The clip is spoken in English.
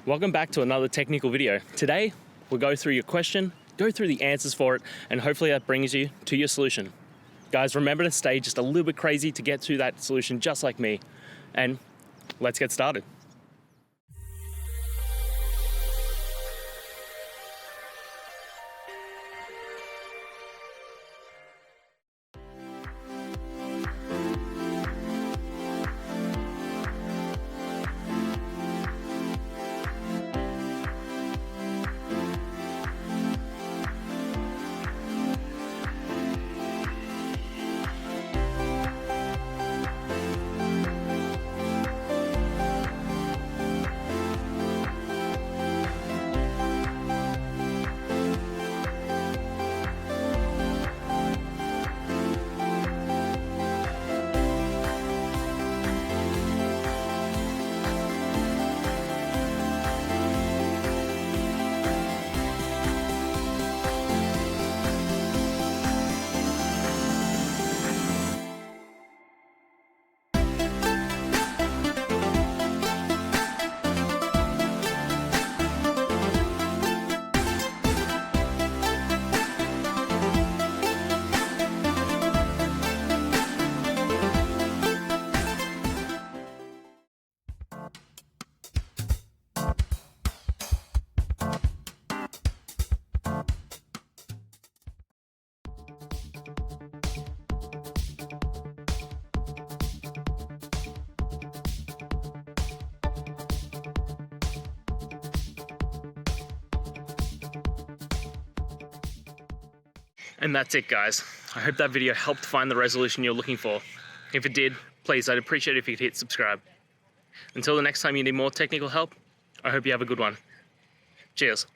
Welcome back to another technical video. Today, we'll go through your question, go through the answers for it, and hopefully that brings you to your solution. Guys, remember to stay just a little bit crazy to get to that solution just like me. And let's get started. And that's it, guys. I hope that video helped find the resolution you're looking for. If it did, please, I'd appreciate it if you could hit subscribe. Until the next time you need more technical help, I hope you have a good one. Cheers.